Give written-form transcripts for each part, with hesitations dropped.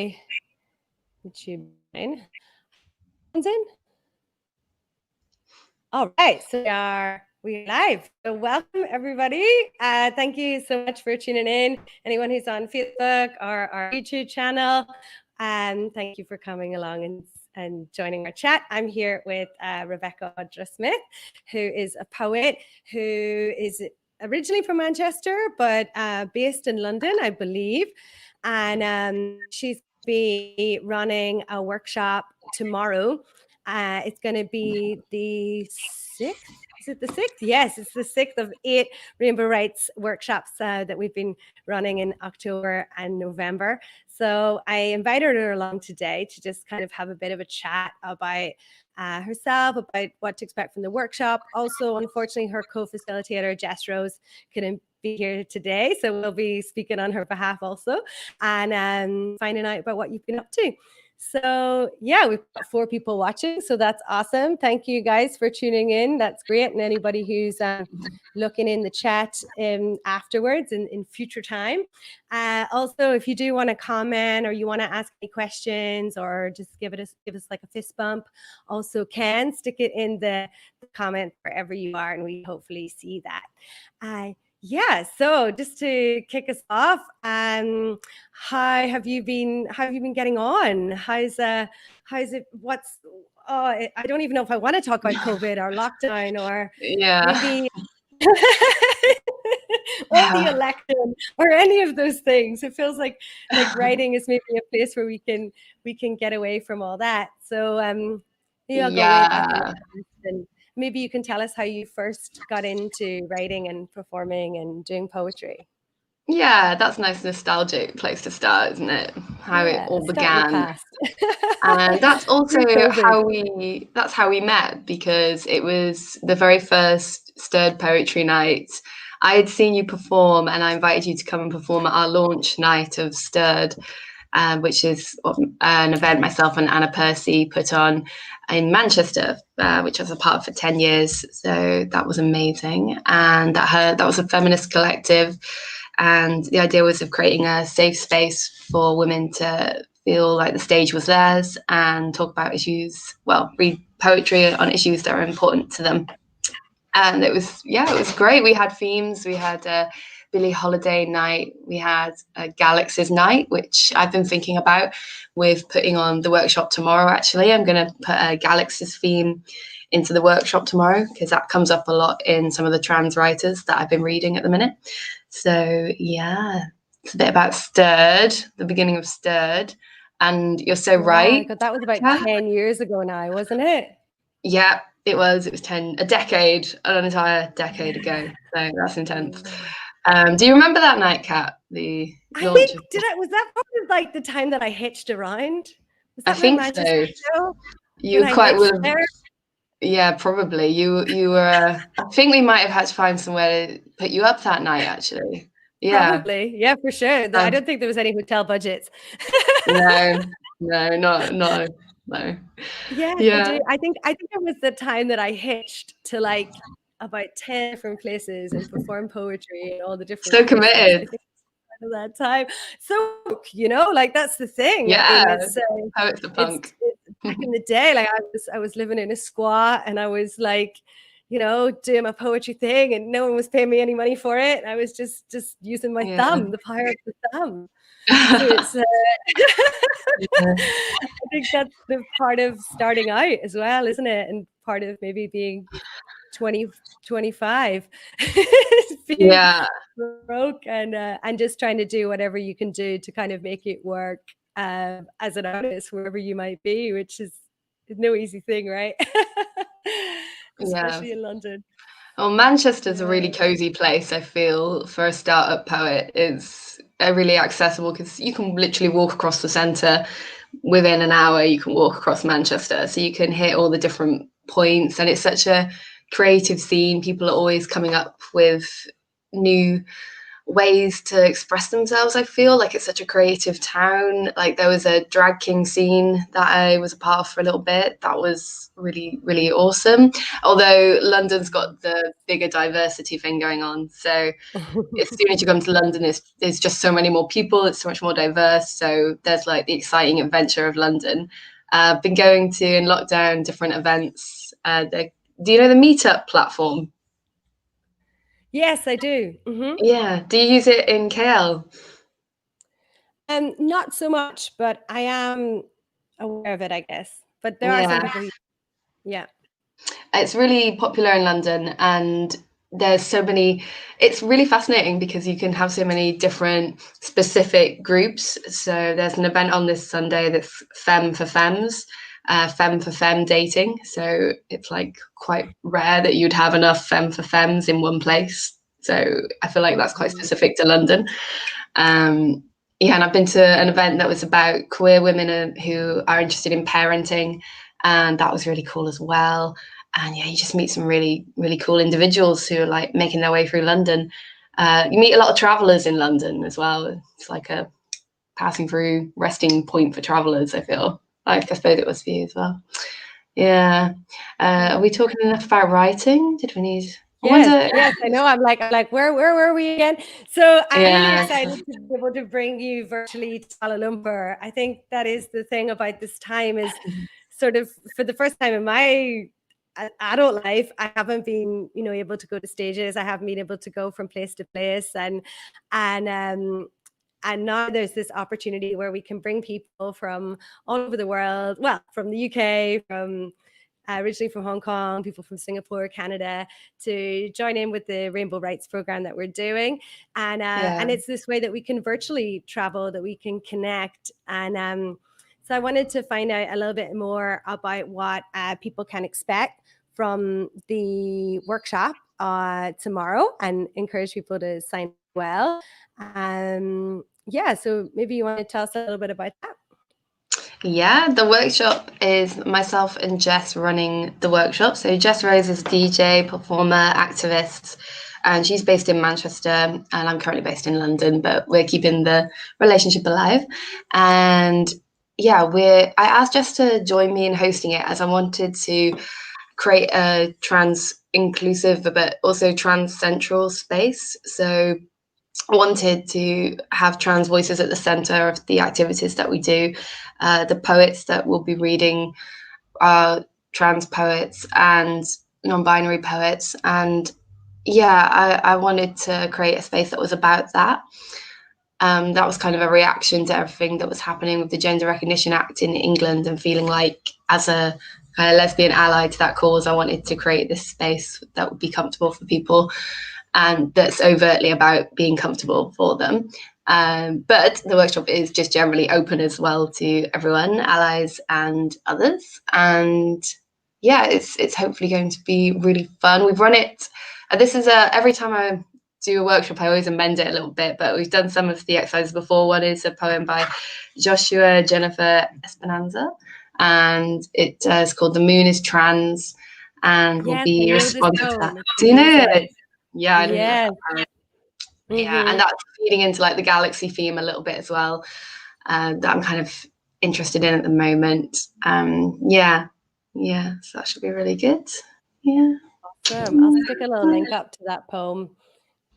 YouTube in. All right, so we're live. So welcome everybody. Thank you so much for tuning in. Anyone who's on Facebook or our YouTube channel, thank you for coming along and joining our chat. I'm here with Rebecca Audra Smith, who is a poet who is originally from Manchester, but based in London, I believe. And she's be running a workshop tomorrow. It's going to be the 6th. Is it the 6th? Yes, it's the 6th of 8 Rainbow Rights workshops that we've been running in October and November. So I invited her along today to just kind of have a bit of a chat about herself, about what to expect from the workshop. Also, unfortunately, her co-facilitator, Jess Rose, couldn't be here today, so we'll be speaking on her behalf also and finding out about what you've been up to. So yeah, we've got 4 people watching, so that's awesome. Thank you guys for tuning in. That's great. And anybody who's looking in the chat afterwards in future time. Also, if you do want to comment or you want to ask any questions or just give us like a fist bump, also can stick it in the comment wherever you are, and we hopefully see that. Yeah, so just to kick us off, how have you been getting on? How's it? I don't even know if I want to talk about COVID or lockdown or maybe or the election or any of those things. It feels like writing is maybe a place where we can get away from all that. So maybe I'll go way back and maybe you can tell us how you first got into writing and performing and doing poetry. Yeah, that's a nice nostalgic place to start, isn't it? How it all began. And that's also how we met, because it was the very first Stirred Poetry Night. I had seen you perform and I invited you to come and perform at our launch night of Stirred, which is an event myself and Anna Percy put on in Manchester, which I was a part of for 10 years. So that was amazing. And that was a feminist collective. And the idea was of creating a safe space for women to feel like the stage was theirs and talk about issues, read poetry on issues that are important to them. And it was great. We had themes. We had a Billie Holiday night. We had a Galaxies night, which I've been thinking about with putting on the workshop tomorrow. Actually, I'm going to put a Galaxies theme into the workshop tomorrow because that comes up a lot in some of the trans writers that I've been reading at the minute. So yeah, it's a bit about Stirred, the beginning of Stirred. And you're so right. God, that was about 10 years ago now, wasn't it? Yeah, it was. It was an entire decade ago. So that's intense. Do you remember that night, Kat? Was that probably like the time that I hitched around? Was that I think so. You were quite there. Yeah, probably. You were. I think we might have had to find somewhere to put you up that night, actually. Yeah. Probably. Yeah, for sure. I don't think there was any hotel budgets. No. Yeah. I think it was the time that I hitched to like about 10 different places and perform poetry and all the different. So committed. At that time, so like that's the thing. Yeah, poets the punk. Back in the day, like I was living in a squat and I was like, doing my poetry thing, and no one was paying me any money for it. I was just using my thumb, the power of the thumb. So it's, I think that's the part of starting out as well, isn't it? And part of maybe being 25 broke and just trying to do whatever you can do to kind of make it work as an artist wherever you might be, which is no easy thing, right? Especially in London. Well, Manchester's a really cozy place, I feel, for a startup poet. It's really accessible because you can literally walk across the centre within an hour. You can walk across Manchester, so you can hit all the different points, and it's such a creative scene. People are always coming up with new ways to express themselves. I feel like it's such a creative town. Like there was a drag king scene that I was a part of for a little bit. That was really, really awesome. Although London's got the bigger diversity thing going on. So as soon as you come to London, there's just so many more people. It's so much more diverse. So there's like the exciting adventure of London. I've been going to, in lockdown, different events. Do you know the Meetup platform? Yes, I do. Mm-hmm. Yeah. Do you use it in KL? Not so much, but I am aware of it, I guess. But there are some people who, yeah. It's really popular in London, and there's so many. It's really fascinating because you can have so many different specific groups. So there's an event on this Sunday that's Femme for Femmes, Femme for Femme dating. So it's like quite rare that you'd have enough Femme for Femmes in one place. So I feel like that's quite specific to London. Yeah, and I've been to an event that was about queer women who are interested in parenting, and that was really cool as well. And yeah, you just meet some really, really cool individuals who are like making their way through London. You meet a lot of travelers in London as well. It's like a passing through resting point for travelers, I feel. Like I suppose it was for you as well. Yeah. Are we talking enough about writing? Did we need... Yes, I know. I'm like, where were we again? So I'm really excited to be able to bring you virtually to Kuala Lumpur. I think that is the thing about this time, is sort of for the first time in my adult life, I haven't been, able to go to stages. I haven't been able to go from place to place, and now there's this opportunity where we can bring people from all over the world. Well, from the UK, from originally from Hong Kong, people from Singapore, Canada, to join in with the Rainbow Rights program that we're doing. And it's this way that we can virtually travel, that we can connect. And so I wanted to find out a little bit more about what people can expect from the workshop tomorrow, and encourage people to sign well. So maybe you want to tell us a little bit about that. Yeah, the workshop is myself and Jess running the workshop. So Jess Rose is a DJ, performer, activist, and she's based in Manchester, and I'm currently based in London, but we're keeping the relationship alive. And yeah, I asked Jess to join me in hosting it, as I wanted to create a trans inclusive but also trans central space. So wanted to have trans voices at the center of the activities that we do. The poets that we'll be reading are trans poets and non-binary poets. And yeah, I wanted to create a space that was about that. That was kind of a reaction to everything that was happening with the Gender Recognition Act in England, and feeling like, as a kind of lesbian ally to that cause, I wanted to create this space that would be comfortable for people, and that's overtly about being comfortable for them. But the workshop is just generally open as well to everyone, allies and others. And yeah, it's hopefully going to be really fun. We've run it. This is every time I do a workshop, I always amend it a little bit, but we've done some of the exercises before. One is a poem by Joshua Jennifer Esperanza, and it is called "The Moon is Trans," and we'll be responding to that. Do you know it? Yeah, I know. Yeah, and that's feeding into like the galaxy theme a little bit as well, that I'm kind of interested in at the moment. So that should be really good. Yeah. Awesome. I'll stick a little link up to that poem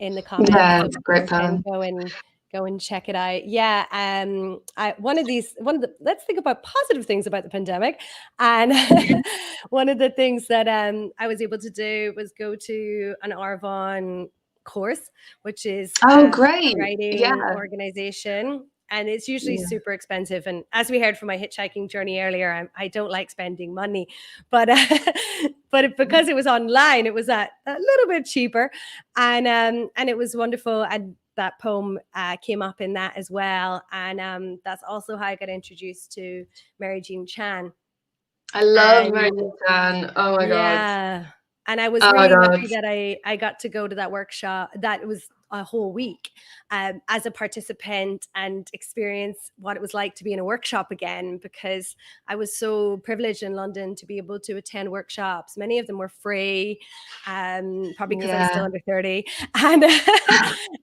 in the comments. Yeah, it's a great poem. Go and check it out. Yeah. Let's think about positive things about the pandemic. And one of the things that I was able to do was go to an Arvon course, which is great. writing organization. And it's usually super expensive. And as we heard from my hitchhiking journey earlier, I don't like spending money, but because it was online, it was a little bit cheaper, and it was wonderful. And that poem came up in that as well. And that's also how I got introduced to Mary Jean Chan. I love Mary Jean Chan. Oh my god. Yeah. And I was really lucky that I got to go to that workshop. That was a whole week as a participant and experience what it was like to be in a workshop again, because I was so privileged in London to be able to attend workshops. Many of them were free, probably because I was still under 30,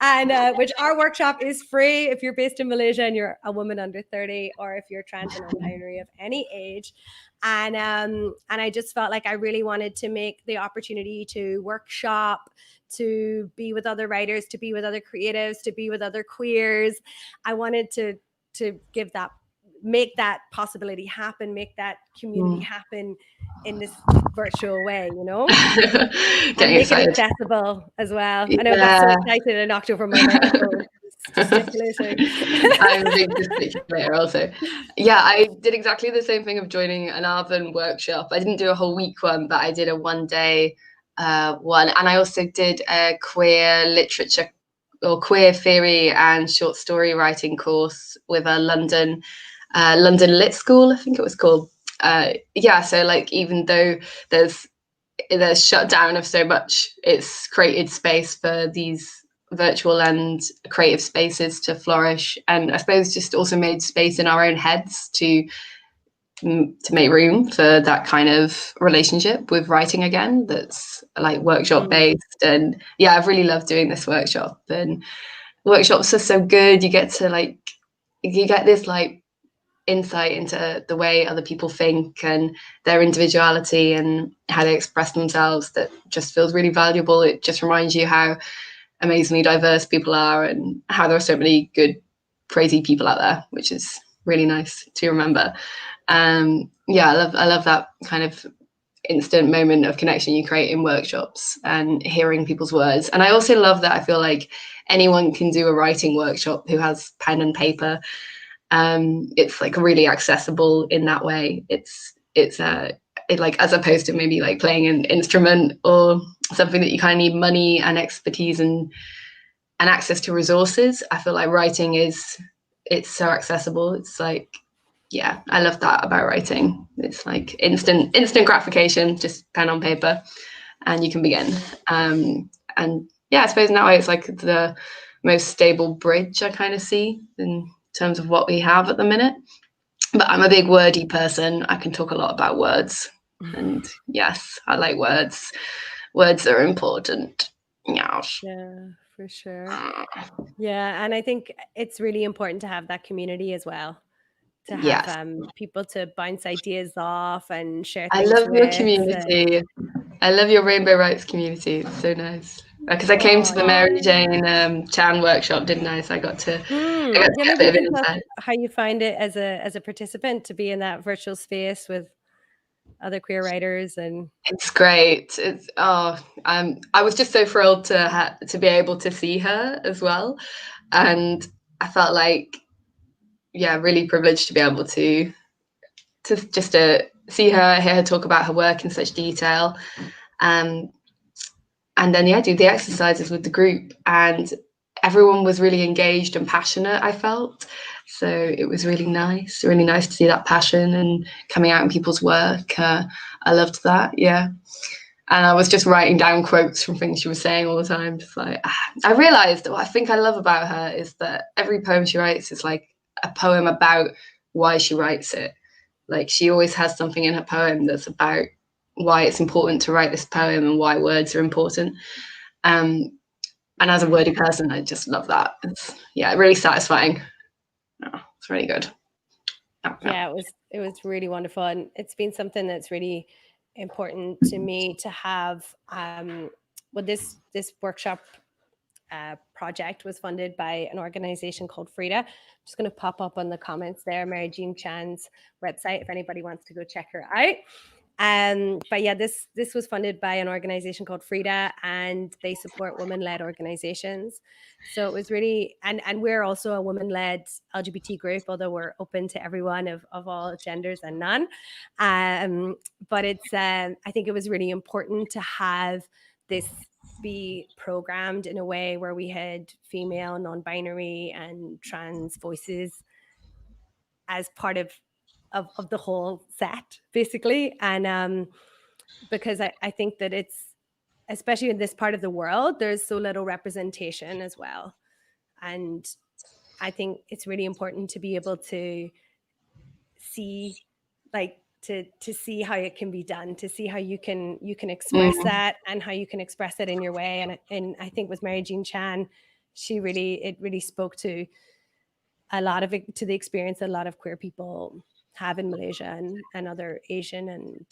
and which our workshop is free if you're based in Malaysia and you're a woman under 30, or if you're trans and non-binary of any age. And I just felt like I really wanted to make the opportunity to workshop, to be with other writers, to be with other creatives, to be with other queers. I wanted to give that, make that possibility happen, make that community happen in this virtual way, you know, and make excited. it accessible as well. I know I got so excited and knocked over my microphone. Gesticulating. I'm a big gesticulator also. Yeah, I did exactly the same thing of joining an Arvin workshop. I didn't do a whole week one, but I did a 1 day one. And I also did a queer literature or queer theory and short story writing course with a London Lit School, I think it was called. Yeah, so like even though there's shutdown of so much, it's created space for these virtual and creative spaces to flourish, and I suppose just also made space in our own heads to make room for that kind of relationship with writing again, that's like workshop based. And yeah, I've really loved doing this workshop, and workshops are so good. You get this like insight into the way other people think and their individuality and how they express themselves, that just feels really valuable. It just reminds you how amazingly diverse people are and how there are so many good, crazy people out there, which is really nice to remember. Yeah, I love that kind of instant moment of connection you create in workshops and hearing people's words. And I also love that I feel like anyone can do a writing workshop who has pen and paper. It's like really accessible in that way. It's like, as opposed to maybe like playing an instrument or something that you kind of need money and expertise and access to resources. I feel like writing it's so accessible. It's like, yeah, I love that about writing. It's like instant gratification, just pen on paper, and you can begin. And yeah, I suppose in that way it's like the most stable bridge I kind of see in terms of what we have at the minute. But I'm a big wordy person. I can talk a lot about words. And yes, I like words. Words are important. Yes. Yeah, for sure. Yeah, and I think it's really important to have that community as well, to have people to bounce ideas off and share things with. I love your community. I love your Rainbow Rights community. It's so nice. Because I came to the Mary Jane Chan workshop, didn't I? So I got to, get a bit of insight. How you find it as a participant to be in that virtual space with other queer writers. And it's great. I was just so thrilled to be able to see her as well, and I felt like, yeah, really privileged to be able to just see her, hear her talk about her work in such detail, and then do the exercises with the group, and everyone was really engaged and passionate, I felt. So it was really nice to see that passion and coming out in people's work. I loved that, yeah. And I was just writing down quotes from things she was saying all the time. Just like, I realized what I think I love about her is that every poem she writes is like a poem about why she writes it. Like, she always has something in her poem that's about why it's important to write this poem and why words are important. And as a wordy person, I just love that. It's really satisfying. It's really good. Yeah, it was really wonderful, and it's been something that's really important to me to have. Well, this workshop project was funded by an organization called Frida. I'm just going to pop up on the comments there, Mary Jean Chan's website, if anybody wants to go check her out. But yeah, this was funded by an organization called Frida, and they support women-led organizations. So it was really, and we're also a women-led LGBT group, although we're open to everyone of all genders and none. But it's, I think it was really important to have this be programmed in a way where we had female, non-binary, and trans voices as part of the whole set, basically. And because I think that it's especially in this part of the world, there's so little representation as well. And I think it's really important to be able to see, like, to see how it can be done, to see how you can express that, and how you can express it in your way. And I think with Mary Jean Chan, it really spoke to a lot of it, to the experience that a lot of queer people have in Malaysia and other Asian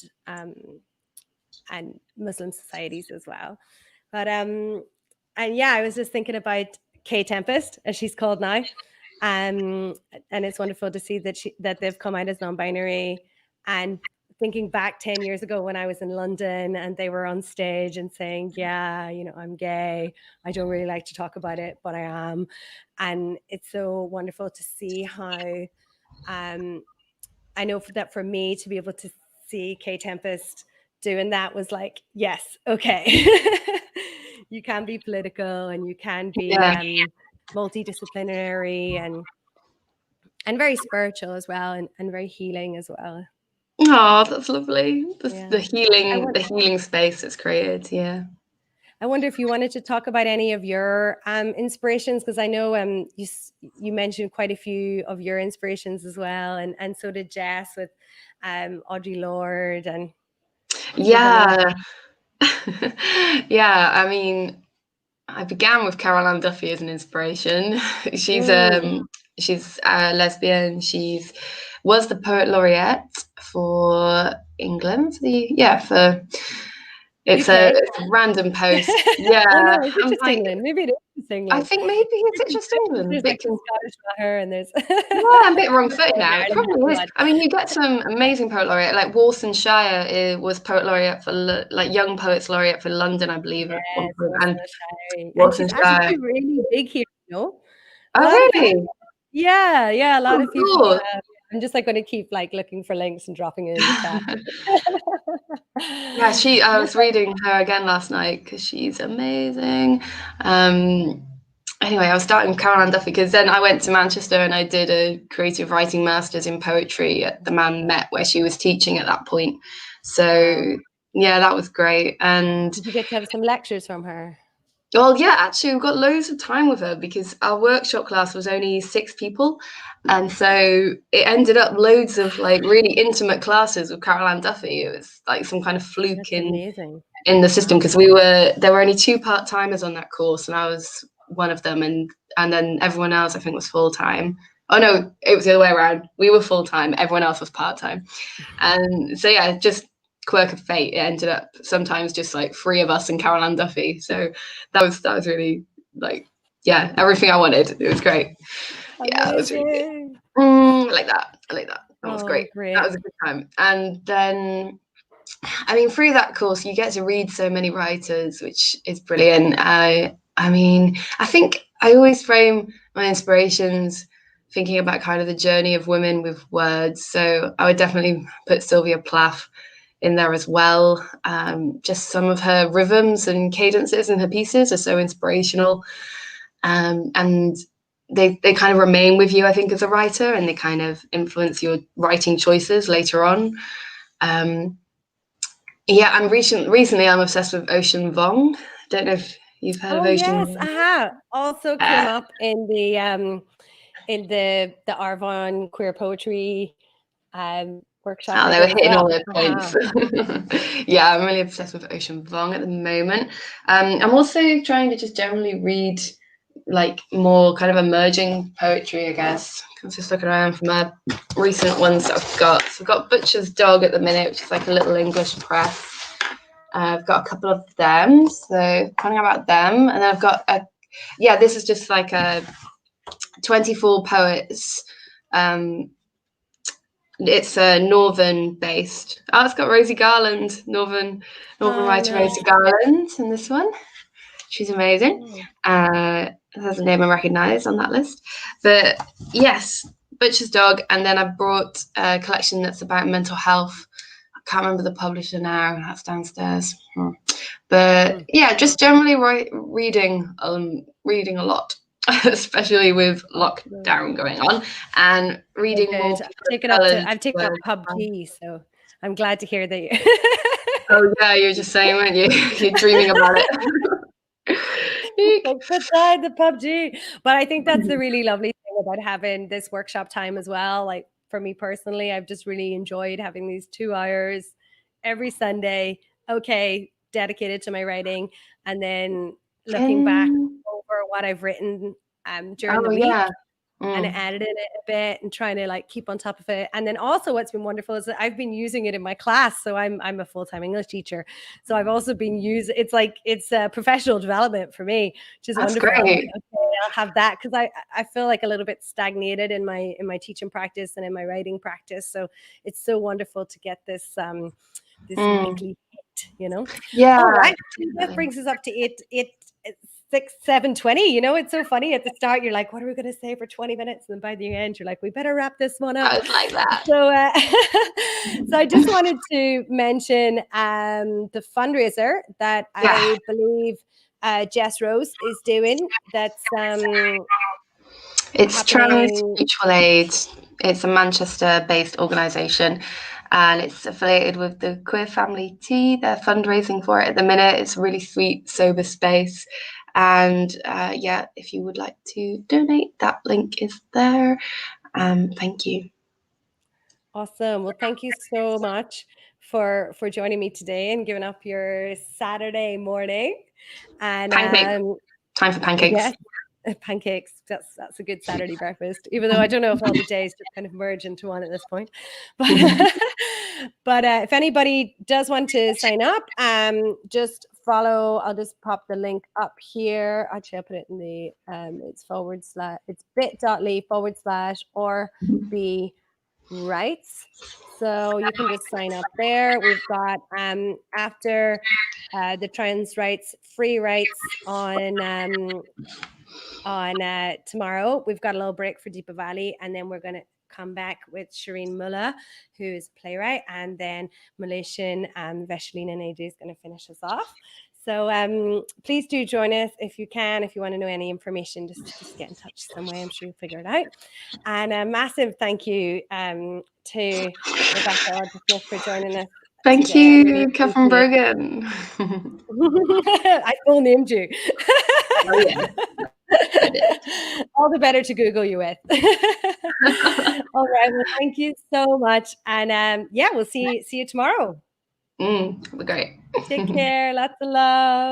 and Muslim societies as well. But and yeah, I was just thinking about K Tempest, as she's called now. And it's wonderful to see that they've come out as non-binary. And thinking back 10 years ago when I was in London and they were on stage and saying, yeah, you know, I'm gay. I don't really like to talk about it, but I am. And it's so wonderful to see how, I know that for me to be able to see K Tempest doing that was like, yes, okay. You can be political and you can be multidisciplinary and very spiritual as well, and very healing as well. Oh, that's lovely. The healing space that's created. Yeah. I wonder if you wanted to talk about any of your inspirations, because I know you mentioned quite a few of your inspirations as well, and so did Jess with Audre Lorde and yeah. Yeah, I mean, I began with Caroline Duffy as an inspiration. She's a lesbian. She was the poet laureate for England. It's a random post. Yeah. Oh no, is it just England? Maybe it is just England. I think maybe it's just England. There's like Scottish matter and there's I'm a bit wrong-footed now. It probably is. I mean, you get some amazing poet laureate, like Walsonshire was poet laureate for like Young Poets Laureate for London, I believe. And she's actually really big here, you know. Oh really? Yeah, a lot of people. Cool. I'm just like going to keep like looking for links and dropping it in the chat. Yeah, I was reading her again last night because she's amazing. Anyway, I was starting Caroline Duffy because then I went to Manchester and I did a creative writing master's in poetry at the Man Met, where she was teaching at that point. So yeah, that was great. And did you get to have some lectures from her? Well, yeah, actually, we got loads of time with her because our workshop class was only 6 people. And so it ended up loads of like really intimate classes with Caroline Duffy. It was like some kind of fluke in the system because there were only 2 part-timers on that course and I was one of them. And then everyone else, I think, was full-time. Oh, no, it was the other way around. We were full-time. Everyone else was part-time. And so, yeah, just quirk of fate, it ended up sometimes just like 3 of us and Caroline Duffy. So that was really like, yeah, everything I wanted. It was great. Yeah, it was really good. I like that. That was great. That was a good time. And then, I mean, through that course, you get to read so many writers, which is brilliant. I mean, I think I always frame my inspirations thinking about kind of the journey of women with words. So I would definitely put Sylvia Plath in there as well. Just some of her rhythms and cadences in her pieces are so inspirational. And they kind of remain with you, I think, as a writer, and they kind of influence your writing choices later on. And recently I'm obsessed with Ocean Vuong. Don't know if you've heard of Ocean. Yes, I have. Also came up in the Arvon queer poetry workshop. Oh, they were hitting all their points. Yeah, I'm really obsessed with Ocean Vuong at the moment. I'm also trying to just generally read like more kind of emerging poetry, I guess. I'm just looking around for my recent ones that I've got. So I've got Butcher's Dog at the minute, which is like a little English press. I've got a couple of them, so talking about them. And then I've got this is just like a 24 poets. It's Northern based. Oh, it's got Rosie Garland, Northern writer Rosie Garland in this one. She's amazing. There's a name I recognise on that list. But yes, Butcher's Dog. And then I brought a collection that's about mental health. I can't remember the publisher now. That's downstairs. But yeah, just generally reading a lot. Especially with lockdown going on, and reading more. I've taken up PUBG, so I'm glad to hear that. Oh yeah, you were just saying, weren't you? You're dreaming about it. Like put aside the PUBG. But I think that's the really lovely thing about having this workshop time as well. Like for me personally, I've just really enjoyed having these 2 hours every Sunday. Okay, dedicated to my writing, and then looking back over what I've written during the week. Yeah. And editing it a bit and trying to like keep on top of it. And then also what's been wonderful is that I've been using it in my class. So I'm a full-time English teacher. So I've also been it's a professional development for me, which is wonderful. Great. Like, okay, I'll have that because I feel like a little bit stagnated in my teaching practice and in my writing practice. So it's so wonderful to get this weekly hit, you know? Yeah. All right. That brings us up to 7:20. You know, it's so funny at the start. You're like, what are we going to say for 20 minutes? And then by the end, you're like, we better wrap this one up. I was like that. So, so I just wanted to mention the fundraiser that I believe Jess Rose is doing. That's it's Trans Mutual Aid. It's a Manchester-based organisation, and it's affiliated with the Queer Family Tea. They're fundraising for it at the minute. It's a really sweet, sober space. And if you would like to donate, that link is there. Thank you. Awesome. Well, thank you so much for joining me today and giving up your Saturday morning. And time for pancakes. Yes, pancakes. That's a good Saturday breakfast. Even though I don't know if all the days just kind of merge into one at this point. But but if anybody does want to sign up, just follow. I'll just pop the link up here. Actually, I'll put it in the it's bit.ly/or/be-rights. So you can just sign up there. We've got after the trans rights, free rights on tomorrow. We've got a little break for Deepavali, and then we're going to come back with Shireen Mullah, who is a playwright, and then Malaysian Veshelina Naidu is going to finish us off. So please do join us if you can. If you want to know any information, just get in touch some way. I'm sure you'll figure it out. And a massive thank you to Rebecca Audra Smith for joining us. Thank you, Catherine Brogan. I full named you. Oh, yeah. All the better to Google you with. All right. Well, thank you so much. And we'll see you tomorrow. We're great. Take care. Lots of love.